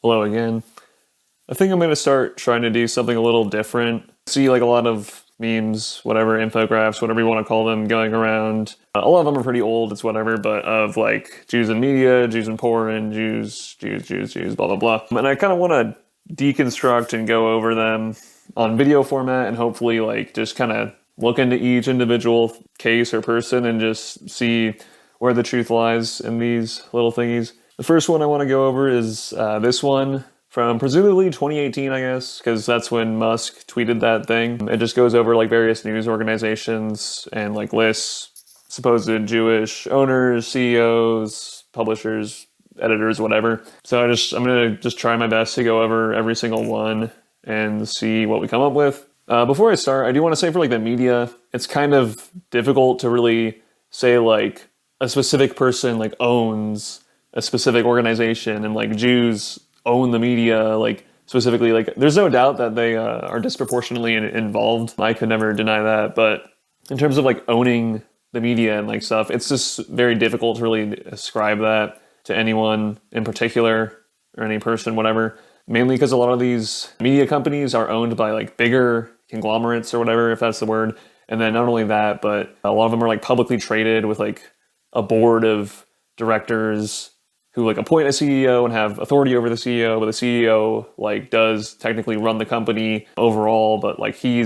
Hello again. I think I'm going to start trying to do something a little different. See like a lot of memes, whatever, infographics, whatever you want to call them, going around. A lot of them are pretty old, it's whatever, but of like Jews in media, Jews in porn, Jews, blah, blah, blah. And I kind of want to deconstruct and go over them on video format and hopefully like just kind of look into each individual case or person and just see where the truth lies in these little thingies. The first one I want to go over is this one from presumably 2018, I guess, because that's when Musk tweeted that thing. It just goes over like various news organizations and like lists supposed Jewish owners, CEOs, publishers, editors, whatever. So I'm gonna just try my best to go over every single one and see what we come up with. Before I start, I do want to say for like the media, it's kind of difficult to really say like a specific person like owns a specific organization and like Jews own the media, like specifically, like there's no doubt that they are disproportionately involved. I could never deny that, but in terms of like owning the media and like stuff, it's just very difficult to really ascribe that to anyone in particular or any person, whatever. Mainly because a lot of these media companies are owned by like bigger conglomerates or whatever, if that's the word. And then not only that, but a lot of them are like publicly traded with like a board of directors who like appoint a CEO and have authority over the CEO, but the CEO like does technically run the company overall, but like he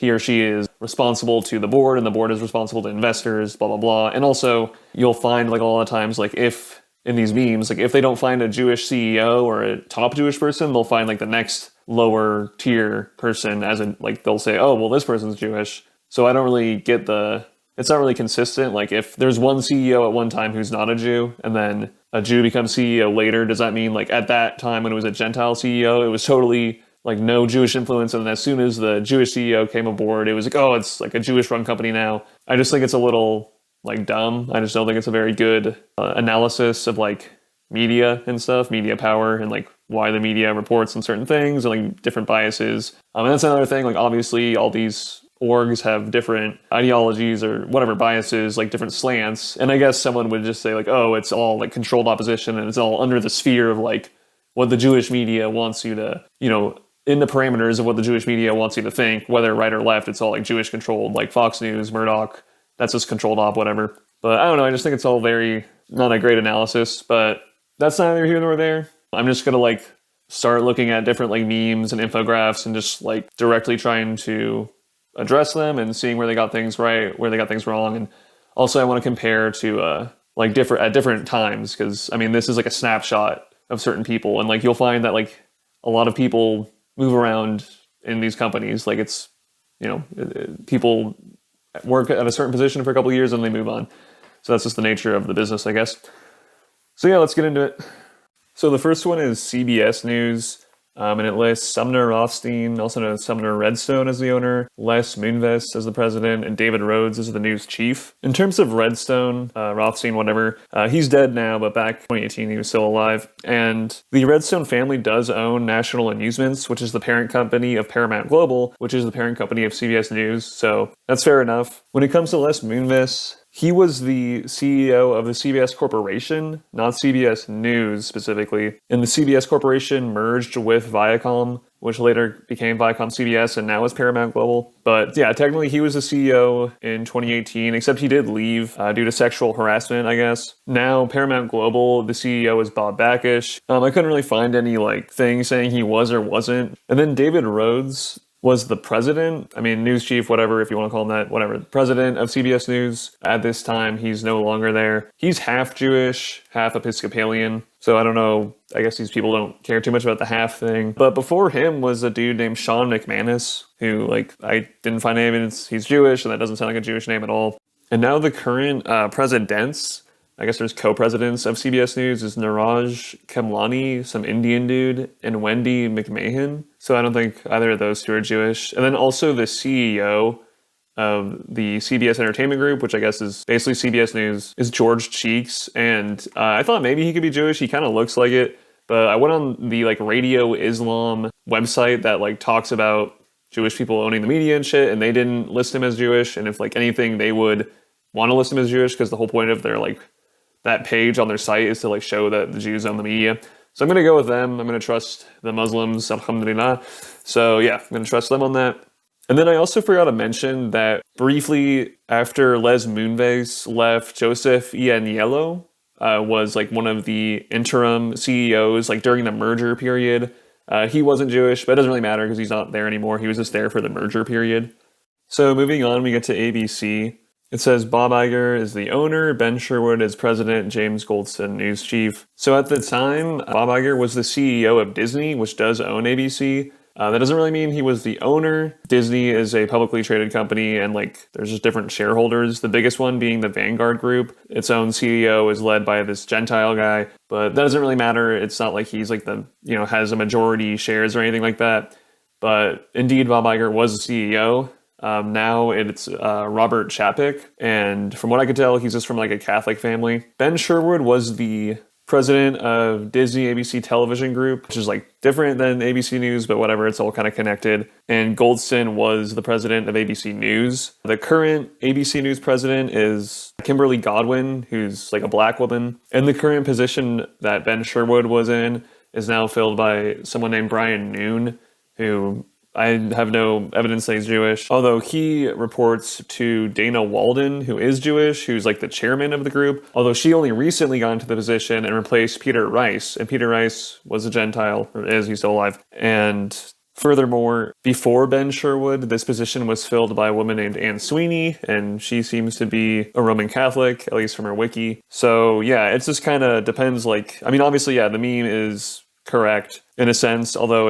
or she is responsible to the board and the board is responsible to investors, blah, blah, blah. And also you'll find like a lot of times, like if in these memes, like if they don't find a Jewish CEO or a top Jewish person, they'll find like the next lower tier person as in like they'll say, oh, well, this person's Jewish. So I don't really get it's not really consistent. Like if there's one CEO at one time who's not a Jew and then a Jew becomes CEO later, does that mean like at that time when it was a Gentile CEO, it was totally like no Jewish influence, and then as soon as the Jewish CEO came aboard, it was like, oh, it's like a Jewish run company now. I just think it's a little like dumb. I just don't think it's a very good analysis of like media and stuff, media power, and like why the media reports on certain things and like different biases. And that's another thing, like obviously all these orgs have different ideologies or whatever biases, like different slants. And I guess someone would just say like, oh, it's all like controlled opposition and it's all under the sphere of like what the Jewish media wants you to, in the parameters of what the Jewish media wants you to think, whether right or left, it's all like Jewish controlled, like Fox News, Murdoch, that's just controlled op, whatever. But I don't know, I just think it's all very, not a great analysis, but that's neither here nor there. I'm just gonna like start looking at different like memes and infographics and just like directly trying to address them and seeing where they got things right, where they got things wrong. And also I want to compare to like different times, because I mean this is like a snapshot of certain people, and like you'll find that like a lot of people move around in these companies. Like it's, people work at a certain position for a couple of years and they move on. So that's just the nature of the business, I guess. So yeah, let's get into it. So the first one is CBS News. And it lists Sumner Rothstein, also known as Sumner Redstone, as the owner, Les Moonves as the president, and David Rhodes as the news chief. In terms of Redstone, Rothstein, whatever, he's dead now, but back in 2018 he was still alive. And the Redstone family does own National Amusements, which is the parent company of Paramount Global, which is the parent company of CBS News. So that's fair enough. When it comes to Les Moonves, he was the CEO of the CBS Corporation, not CBS News specifically. And the CBS Corporation merged with Viacom, which later became Viacom CBS and now is Paramount Global. But yeah, technically he was the CEO in 2018, except he did leave due to sexual harassment, I guess. Now Paramount Global, the CEO is Bob Bakish. I couldn't really find any like thing saying he was or wasn't. And then David Rhodes was the president, news chief, whatever, if you want to call him that, whatever, president of CBS News. At this time, he's no longer there. He's half Jewish, half Episcopalian. So I don't know, I guess these people don't care too much about the half thing. But before him was a dude named Sean McManus, who, I didn't find any evidence he's Jewish, and that doesn't sound like a Jewish name at all. And now the current presidents, I guess there's co-presidents of CBS News, is Niraj Kemlani, some Indian dude, and Wendy McMahon. So I don't think either of those two are Jewish. And then also the CEO of the CBS Entertainment Group, which I guess is basically CBS News, is George Cheeks. And I thought maybe he could be Jewish. He kind of looks like it. But I went on the Radio Islam website that talks about Jewish people owning the media and shit, and they didn't list him as Jewish. And if anything, they would want to list him as Jewish because the whole point of their that page on their site is to show that the Jews own the media. So I'm going to go with them. I'm going to trust the Muslims, alhamdulillah. So yeah, I'm going to trust them on that. And then I also forgot to mention that briefly after Les Moonves left, Joseph Ianiello was like one of the interim CEOs like during the merger period. He wasn't Jewish, but it doesn't really matter because he's not there anymore. He was just there for the merger period. So moving on, we get to ABC. It says Bob Iger is the owner, Ben Sherwood is president, James Goldston news chief. So at the time, Bob Iger was the CEO of Disney, which does own ABC. That doesn't really mean he was the owner. Disney is a publicly traded company, and like there's just different shareholders. The biggest one being the Vanguard Group. Its own CEO is led by this Gentile guy, but that doesn't really matter. It's not like he's like has a majority shares or anything like that. But indeed, Bob Iger was the CEO. Now it's Robert Chapek, and from what I could tell, he's just from like a Catholic family. Ben Sherwood was the president of Disney ABC Television Group, which is like different than ABC News, but whatever, it's all kind of connected. And Goldston was the president of ABC News. The current ABC News president is Kimberly Godwin, who's like a black woman. And the current position that Ben Sherwood was in is now filled by someone named Brian Noon, who I have no evidence that he's Jewish, although he reports to Dana Walden, who is Jewish, who's like the chairman of the group, although she only recently got into the position and replaced Peter Rice, and Peter Rice was a Gentile, or is, he's still alive. And furthermore, before Ben Sherwood, this position was filled by a woman named Anne Sweeney, and she seems to be a Roman Catholic, at least from her wiki. So yeah, it just kind of depends, obviously, yeah, the meme is correct in a sense, although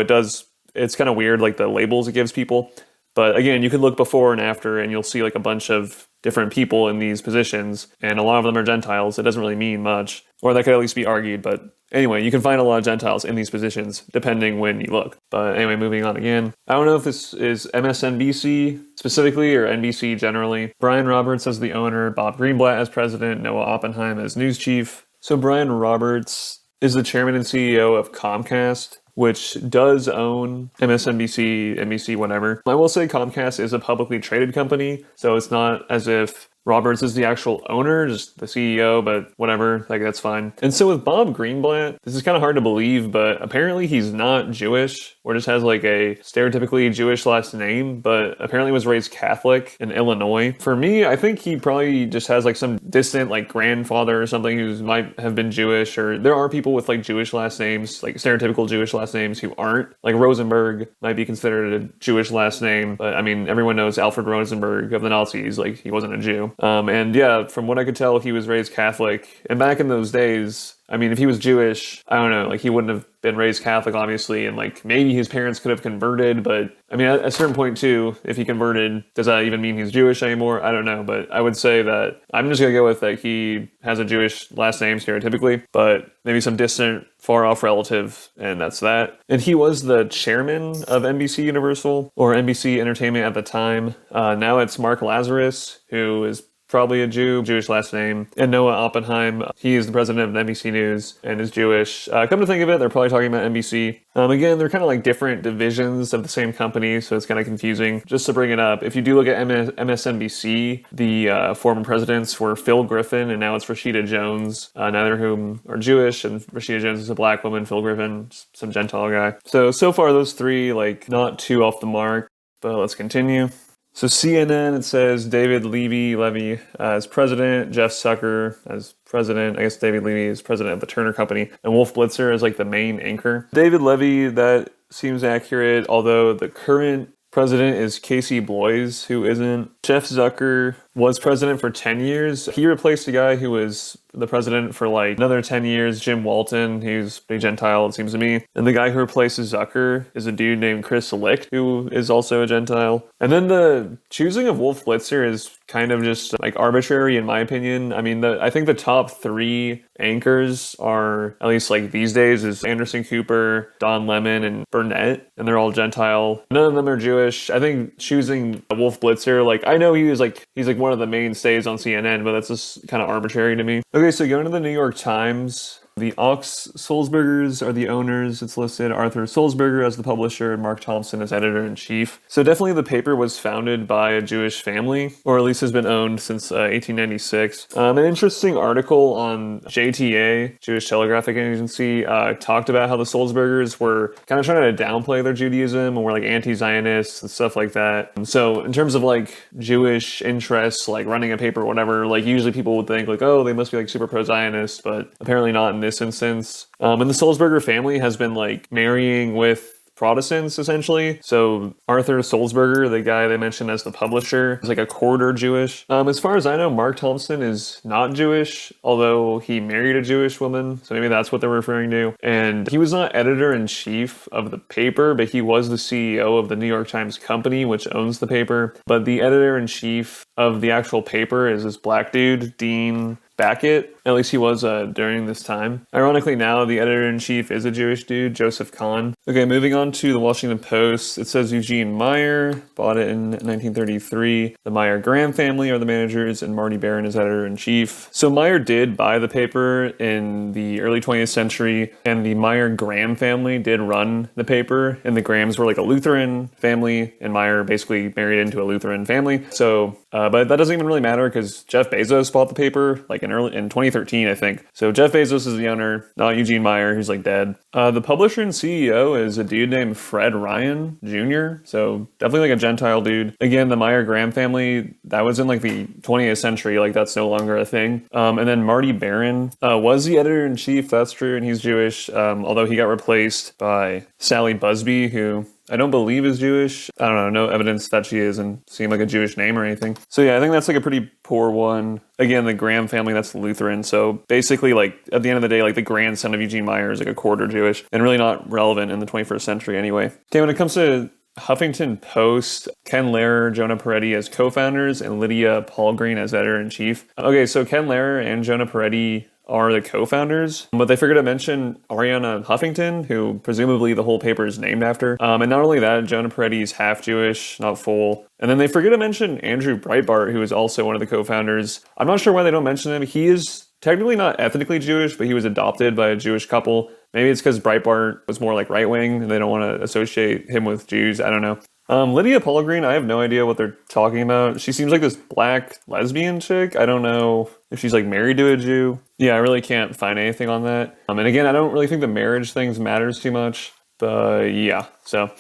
it's kind of weird, like the labels it gives people. But again, you can look before and after and you'll see like a bunch of different people in these positions, and a lot of them are Gentiles. It doesn't really mean much, or that could at least be argued. But anyway, you can find a lot of Gentiles in these positions depending when you look. But anyway, moving on again. I don't know if this is MSNBC specifically or NBC generally. Brian Roberts as the owner, Bob Greenblatt as president, Noah Oppenheim as news chief. So Brian Roberts is the chairman and CEO of Comcast, which does own MSNBC, NBC, whatever. I will say Comcast is a publicly traded company, so it's not as if Roberts is the actual owner, just the CEO, but whatever, like that's fine. And so with Bob Greenblatt, this is kind of hard to believe, but apparently he's not Jewish, or just has like a stereotypically Jewish last name, but apparently was raised Catholic in Illinois. For me, I think he probably just has like some distant like grandfather or something who might have been Jewish, or there are people with like Jewish last names, like stereotypical Jewish last names who aren't. Like Rosenberg might be considered a Jewish last name, but I mean, everyone knows Alfred Rosenberg of the Nazis, like he wasn't a Jew. And yeah, from what I could tell, he was raised Catholic. And back in those days, I mean, if he was Jewish, I don't know, like he wouldn't have been raised Catholic, obviously, and like maybe his parents could have converted, but I mean, at a certain point too, if he converted, does that even mean he's Jewish anymore? I don't know, but I would say that I'm just gonna go with that he has a Jewish last name stereotypically, but maybe some distant, far off relative, and that's that. And he was the chairman of NBC Universal, or NBC Entertainment at the time. Now it's Mark Lazarus, who is probably a Jew, Jewish last name, and Noah Oppenheim. He is the president of NBC News and is Jewish. Come to think of it, they're probably talking about NBC. Again, they're kind of like different divisions of the same company, so it's kind of confusing. Just to bring it up, if you do look at MSNBC, the former presidents were Phil Griffin, and now it's Rashida Jones, neither of whom are Jewish, and Rashida Jones is a black woman, Phil Griffin, some Gentile guy. So far those three, like, not too off the mark, but let's continue. So CNN, it says David Levy as president, Jeff Zucker as president. I guess David Levy is president of the Turner Company, and Wolf Blitzer is like the main anchor. David Levy, that seems accurate, although the current president is Casey Bloys, who isn't. Jeff Zucker was president for 10 years. He replaced a guy who was the president for like another 10 years, Jim Walton, who's pretty Gentile, it seems to me. And the guy who replaces Zucker is a dude named Chris Licht, who is also a Gentile. And then the choosing of Wolf Blitzer is kind of just like arbitrary in my opinion. I mean, I think the top three anchors are, at least like these days, is Anderson Cooper, Don Lemon, and Burnett, and they're all Gentile. None of them are Jewish. I think choosing Wolf Blitzer, like I know he's like one of the mainstays on CNN, but that's just kind of arbitrary to me. Okay, so going to the New York Times, The Ox Sulzbergers are the owners. It's listed Arthur Sulzberger as the publisher and Mark Thompson as editor-in-chief. So definitely the paper was founded by a Jewish family, or at least has been owned since 1896. An interesting article on JTA, Jewish Telegraphic Agency, talked about how the Sulzbergers were kind of trying to downplay their Judaism and were like anti-Zionists and stuff like that. So in terms of like Jewish interests, like running a paper or whatever, like usually people would think like, oh, they must be like super pro-Zionist, but apparently not in this instance. And the Sulzberger family has been like marrying with Protestants, essentially. So Arthur Sulzberger, the guy they mentioned as the publisher, is like a quarter Jewish. As far as I know, Mark Thompson is not Jewish, although he married a Jewish woman, so maybe that's what they're referring to. And he was not editor-in-chief of the paper, but he was the CEO of the New York Times Company, which owns the paper. But the editor-in-chief of the actual paper is this black dude, Dean Backett. At least he was during this time. Ironically, now the editor-in-chief is a Jewish dude, Joseph Kahn. Okay, moving on to the Washington Post. It says Eugene Meyer bought it in 1933. The Meyer-Graham family are the managers, and Marty Barron is editor-in-chief. So Meyer did buy the paper in the early 20th century, and the Meyer-Graham family did run the paper, and the Grahams were like a Lutheran family, and Meyer basically married into a Lutheran family. So, but that doesn't even really matter because Jeff Bezos bought the paper like in 2013, I think. So Jeff Bezos is the owner, not Eugene Meyer, who's like dead. The publisher and CEO is a dude named Fred Ryan Jr., so definitely like a Gentile dude. Again, the Meyer-Graham family, that was in like the 20th century, like that's no longer a thing. And then Marty Barron was the editor-in-chief, that's true, and he's Jewish, although he got replaced by Sally Busby, who I don't believe is Jewish. I don't know, no evidence that she is and seem like a Jewish name or anything. So yeah, I think that's like a pretty poor one. Again, the Graham family, that's Lutheran. So basically, like at the end of the day, like the grandson of Eugene Meyer is like a quarter Jewish and really not relevant in the 21st century anyway. Okay, when it comes to Huffington Post, Ken Lehrer, Jonah Peretti as co-founders, and Lydia Palgreen as editor-in-chief. Okay, so Ken Lehrer and Jonah Peretti are the co-founders, but they forgot to mention Ariana Huffington, who presumably the whole paper is named after. And not only that, Jonah Peretti is half Jewish, not full. And then they forget to mention Andrew Breitbart, who is also one of the co-founders. I'm not sure why they don't mention him. He is technically not ethnically Jewish, but he was adopted by a Jewish couple. Maybe it's because Breitbart was more like right-wing and they don't want to associate him with Jews. I don't know. Lydia Palgreen, I have no idea what they're talking about. She seems like this black lesbian chick. I don't know if she's like married to a Jew. Yeah, I really can't find anything on that. And again, I don't really think the marriage things matters too much. But yeah, so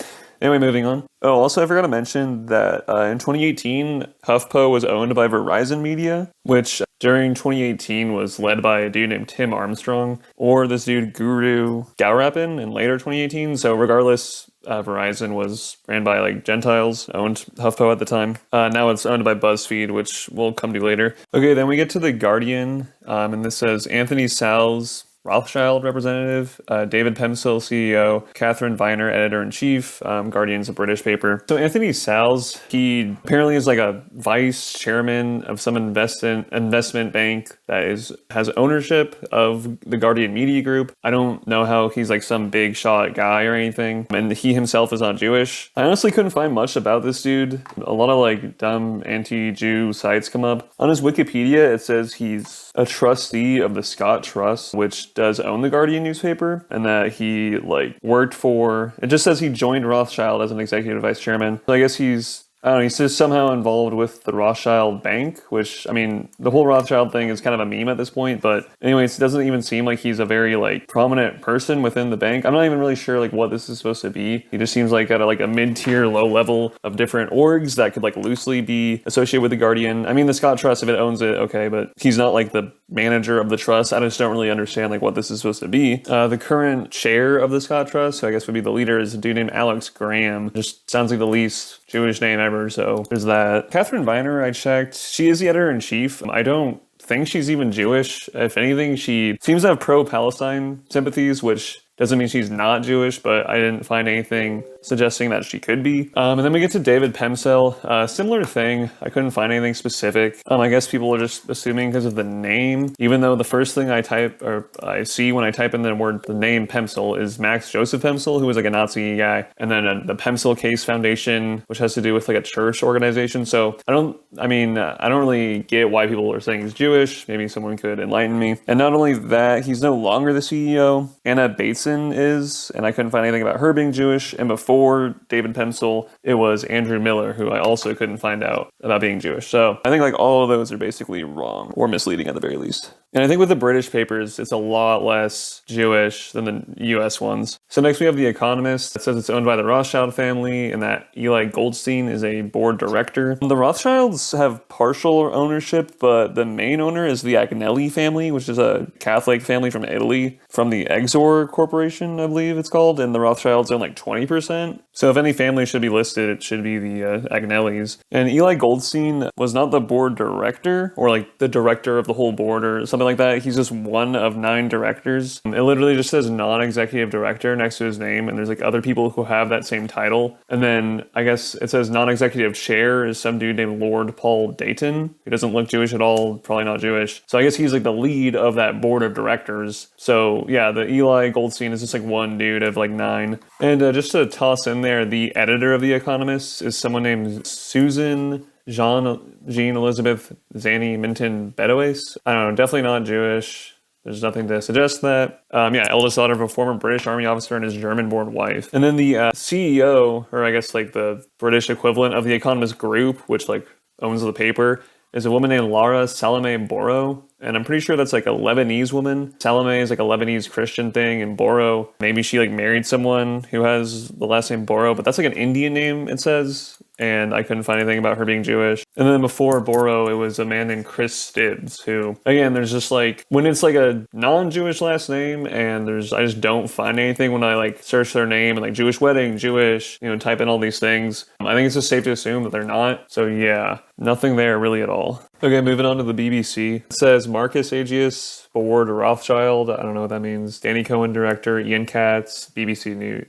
anyway, moving on. Oh, also I forgot to mention that in 2018, HuffPo was owned by Verizon Media, which during 2018 was led by a dude named Tim Armstrong, or this dude Guru Gaurapan in later 2018. So regardless, Verizon was ran by like Gentiles, owned HuffPo at the time. Now it's owned by BuzzFeed, which we'll come to later. Okay, then we get to The Guardian, and this says Anthony Salz, Rothschild representative, David Pemsel, CEO, Catherine Viner, editor-in-chief. Guardian's a British paper. So Anthony Salz, he apparently is like a vice chairman of some investment bank that has ownership of the Guardian Media Group. I don't know how he's like some big shot guy or anything, and he himself is not Jewish. I honestly couldn't find much about this dude. A lot of like dumb anti-Jew sites come up. On his Wikipedia, it says he's a trustee of the Scott Trust, which does own the Guardian newspaper, and that he like worked for, it just says he joined Rothschild as an executive vice chairman. So I guess he's just somehow involved with the Rothschild Bank, which, I mean, the whole Rothschild thing is kind of a meme at this point, but anyways, it doesn't even seem like he's a very, like, prominent person within the bank. I'm not even really sure, like, what this is supposed to be. He just seems like at a mid-tier, low level of different orgs that could, like, loosely be associated with the Guardian. I mean, the Scott Trust, if it owns it, okay, but he's not, like, the manager of the trust. I just don't really understand, like, what this is supposed to be. The current chair of the Scott Trust, so I guess would be the leader, is a dude named Alex Graham. Just sounds like the least Jewish name ever, so there's that. Catherine Viner, I checked. She is the editor-in-chief. I don't think she's even Jewish. If anything, she seems to have pro-Palestine sympathies, which Doesn't mean she's not Jewish, but I didn't find anything suggesting that she could be. And then we get to David Pemsel. Similar thing. I couldn't find anything specific. I guess people are just assuming because of the name, even though the first thing I see when I type in the name Pemsel is Max Joseph Pemsel, who was like a Nazi guy, and then the Pemsel Case Foundation, which has to do with like a church organization. So I don't really get why people are saying he's Jewish. Maybe someone could enlighten me. And not only that, he's no longer the CEO. Anna Bateson is, and I couldn't find anything about her being Jewish. And before David Pemsel, it was Andrew Miller, who I also couldn't find out about being Jewish. So I think like all of those are basically wrong or misleading at the very least. And I think with the British papers, it's a lot less Jewish than the US ones. So next we have The Economist. It says it's owned by the Rothschild family and that Eli Goldstein is a board director. The Rothschilds have partial ownership, but the main owner is the Agnelli family, which is a Catholic family from Italy, from the Exor Corporation, I believe it's called, and the Rothschilds own like 20%. So if any family should be listed, it should be the Agnellis. And Eli Goldstein was not the board director, or like the director of the whole board or something like that. He's just one of 9 directors. It literally just says non-executive director next to his name, and there's like other people who have that same title. And then I guess it says non-executive chair is some dude named Lord Paul Dayton, who doesn't look Jewish at all, probably not Jewish. So I guess he's like the lead of that board of directors. So yeah, the Eli Goldstein is just like one dude of like 9. And just to toss in there, the editor of The Economist is someone named Susan Jean Elizabeth Zanny Minton Beddoes. I don't know, definitely not Jewish. There's nothing to suggest that. Eldest daughter of a former British Army officer and his German-born wife. And then the CEO, or I guess like the British equivalent of The Economist Group, which like owns the paper, is a woman named Lara Salome Boro. And I'm pretty sure that's like a Lebanese woman. Salome is like a Lebanese Christian thing, and Boro, maybe she like married someone who has the last name Boro, but that's like an Indian name, it says. And I couldn't find anything about her being Jewish. And then before Boro, it was a man named Chris Stibbs, who, again, there's just like, when it's like a non-Jewish last name, and I just don't find anything when I like search their name and like Jewish wedding, Jewish, type in all these things. I think it's just safe to assume that they're not. So yeah, nothing there really at all. Okay, moving on to the BBC. It says Marcus Agius, board Rothschild. I don't know what that means. Danny Cohen, director. Ian Katz, BBC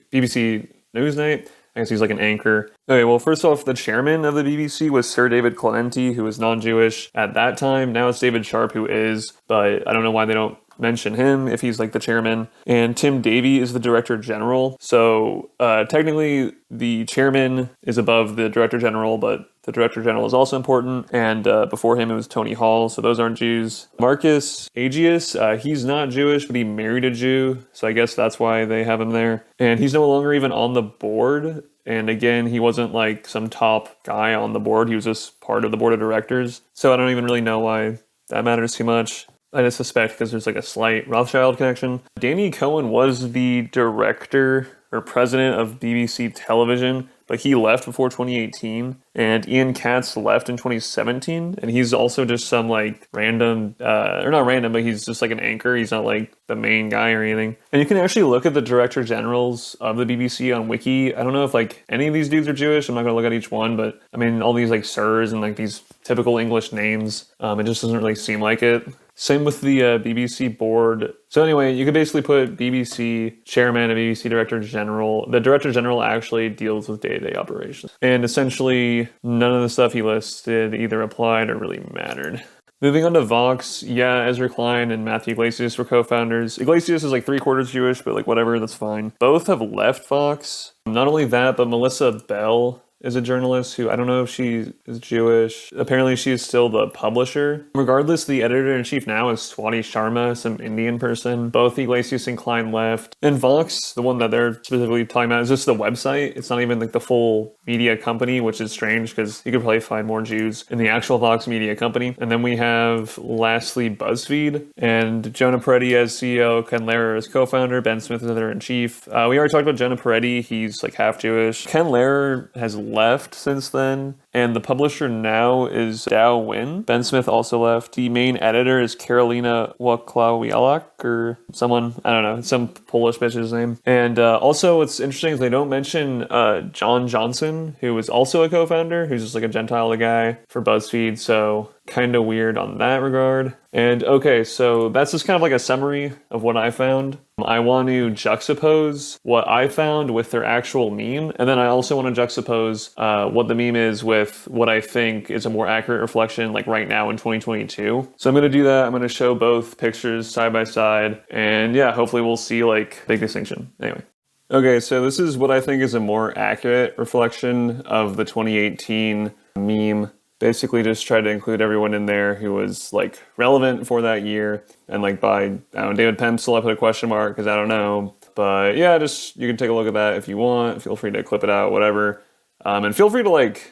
Newsnight. I guess he's like an anchor. Okay, well, first off, the chairman of the BBC was Sir David Clementi, who was non-Jewish at that time. Now it's David Sharp, who is, but I don't know why they don't mention him if he's like the chairman. And Tim Davie is the director general. So technically the chairman is above the director general, but the director general is also important. And before him, it was Tony Hall. So those aren't Jews. Marcus Agius, he's not Jewish, but he married a Jew. So I guess that's why they have him there. And he's no longer even on the board. And again, he wasn't like some top guy on the board. He was just part of the board of directors. So I don't even really know why that matters too much. I just suspect because there's like a slight Rothschild connection. Danny Cohen was the director or president of BBC Television, but he left before 2018. And Ian Katz left in 2017. And he's also just some like random, or not random, but he's just like an anchor. He's not like the main guy or anything. And you can actually look at the director generals of the BBC on Wiki. I don't know if like any of these dudes are Jewish. I'm not going to look at each one, but I mean, all these like sirs and like these typical English names, it just doesn't really seem like it. Same with the BBC board. So anyway, you could basically put BBC chairman and BBC director general. The director general actually deals with day-to-day operations. And essentially, none of the stuff he listed either applied or really mattered. Moving on to Vox, yeah, Ezra Klein and Matthew Iglesias were co-founders. Iglesias is like 3/4 Jewish, but like whatever, that's fine. Both have left Vox. Not only that, but Melissa Bell is a journalist who I don't know if she is Jewish. Apparently she is still the publisher. Regardless, the editor-in-chief now is Swati Sharma, some Indian person. Both Iglesias and Klein left. And Vox, the one that they're specifically talking about, is just the website. It's not even like the full media company, which is strange because you could probably find more Jews in the actual Vox media company. And then we have lastly BuzzFeed and Jonah Peretti as CEO, Ken Lehrer as co-founder, Ben Smith as editor-in-chief. We already talked about Jonah Peretti. He's like half Jewish. Ken Lehrer has left since then, And the publisher now is Dow Win. Ben Smith also left. The main editor is Karolina Wacławiak or someone, I don't know, some Polish bitch's name. And also what's interesting is they don't mention John Johnson, who was also a co-founder, who's just like a Gentile guy for BuzzFeed. So kind of weird on that regard. And okay, so that's just kind of like a summary of what I found. I want to juxtapose what I found with their actual meme, and then I also want to juxtapose what the meme is with what I think is a more accurate reflection like right now in 2022. So I'm going to do that. I'm going to show both pictures side by side, and yeah, hopefully we'll see like big distinction. Anyway. Okay, so this is what I think is a more accurate reflection of the 2018 meme. Basically just tried to include everyone in there who was like relevant for that year. And like by, I don't know, David Pemsel, I put a question mark because I don't know. But yeah, just you can take a look at that if you want. Feel free to clip it out, whatever. And feel free to like,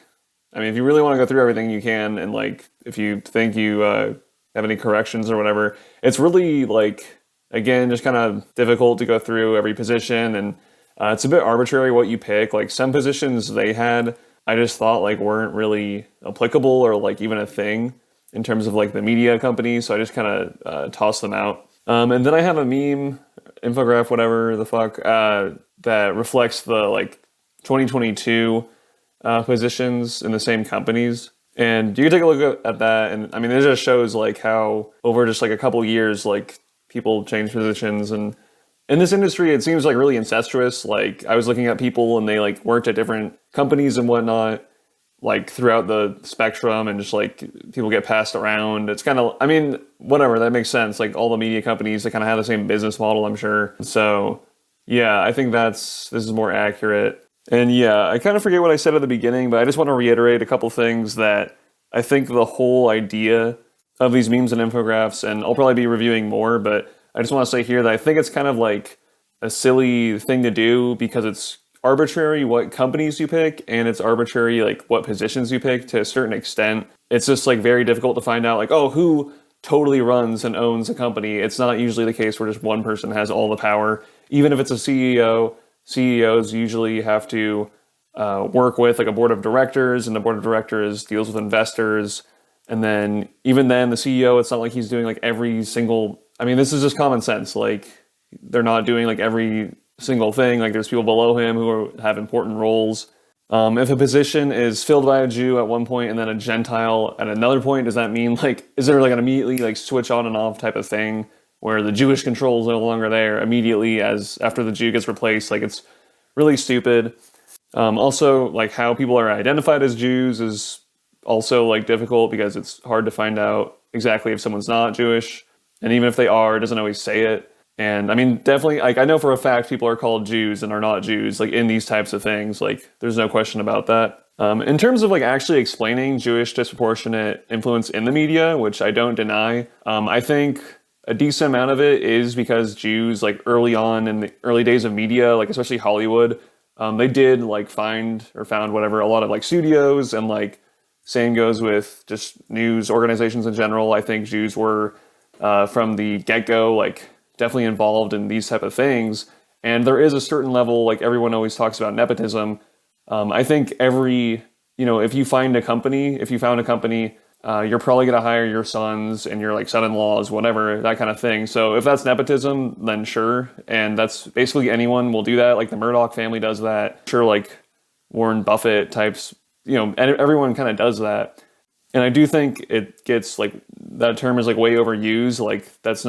I mean, if you really want to go through everything you can. And like, if you think you have any corrections or whatever, it's really like, again, just kind of difficult to go through every position. And it's a bit arbitrary what you pick. Like some positions they had, I just thought like weren't really applicable or like even a thing in terms of like the media companies. So I just kind of tossed them out. And then I have a meme, infograph, whatever the fuck, that reflects the like 2022 positions in the same companies. And you can take a look at that. And I mean, it just shows like how over just like a couple years, like people change positions. And in this industry, it seems like really incestuous. Like I was looking at people and they like worked at different companies and whatnot, like throughout the spectrum, and just like people get passed around. It's kind of, I mean, whatever, that makes sense. Like all the media companies, they kind of have the same business model, I'm sure. So yeah, I think this is more accurate. And yeah, I kind of forget what I said at the beginning, but I just want to reiterate a couple things that I think the whole idea of these memes and infographics, and I'll probably be reviewing more, but I just want to say here that I think it's kind of like a silly thing to do because it's arbitrary what companies you pick and it's arbitrary like what positions you pick to a certain extent. It's just like very difficult to find out like, oh, who totally runs and owns a company. It's not usually the case where just one person has all the power. Even if it's a CEO, CEOs usually have to work with like a board of directors, and the board of directors deals with investors. And then even then the CEO, it's not like he's doing like every single, I mean, this is just common sense. Like they're not doing like every single thing. Like there's people below him who have important roles. If a position is filled by a Jew at one point and then a Gentile at another point, does that mean like, is there like an immediately like switch on and off type of thing where the Jewish control is no longer there immediately as after the Jew gets replaced? Like it's really stupid. Also like how people are identified as Jews is also like difficult because it's hard to find out exactly if someone's not Jewish. And even if they are, it doesn't always say it. And I mean, definitely, like I know for a fact people are called Jews and are not Jews, like in these types of things. Like there's no question about that. In terms of like actually explaining Jewish disproportionate influence in the media, which I don't deny, I think a decent amount of it is because Jews like early on in the early days of media, like especially Hollywood, they did like found whatever, a lot of like studios, and like same goes with just news organizations in general. I think Jews were from the get-go, like definitely involved in these type of things. And there is a certain level, like everyone always talks about nepotism. I think if you found a company, you're probably going to hire your sons and your like son-in-laws, whatever, that kind of thing. So if that's nepotism, then sure. And that's basically anyone will do that. Like the Murdoch family does that. Sure, like Warren Buffett types, and everyone kind of does that. And I do think it gets like, that term is like way overused. Like that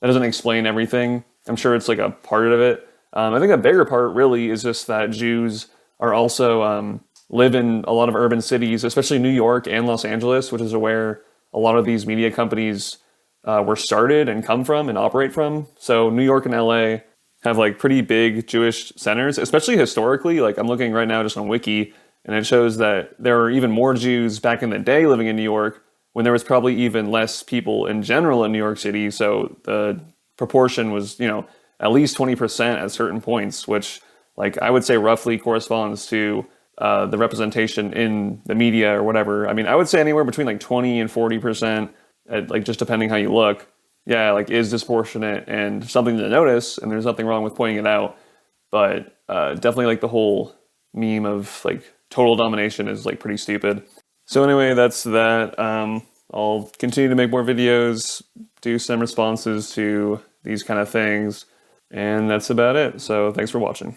doesn't explain everything. I'm sure it's like a part of it. I think a bigger part really is just that Jews are also live in a lot of urban cities, especially New York and Los Angeles, which is where a lot of these media companies were started and come from and operate from. So New York and LA have like pretty big Jewish centers, especially historically. Like I'm looking right now just on Wiki, and it shows that there were even more Jews back in the day living in New York when there was probably even less people in general in New York City. So the proportion was, at least 20% at certain points, which like I would say roughly corresponds to the representation in the media or whatever. I mean, I would say anywhere between like 20 and 40%, like just depending how you look, yeah, like is disproportionate and something to notice, and there's nothing wrong with pointing it out. But definitely like the whole meme of like total domination is like pretty stupid. So anyway, that's that. I'll continue to make more videos, do some responses to these kind of things, and that's about it. So thanks for watching.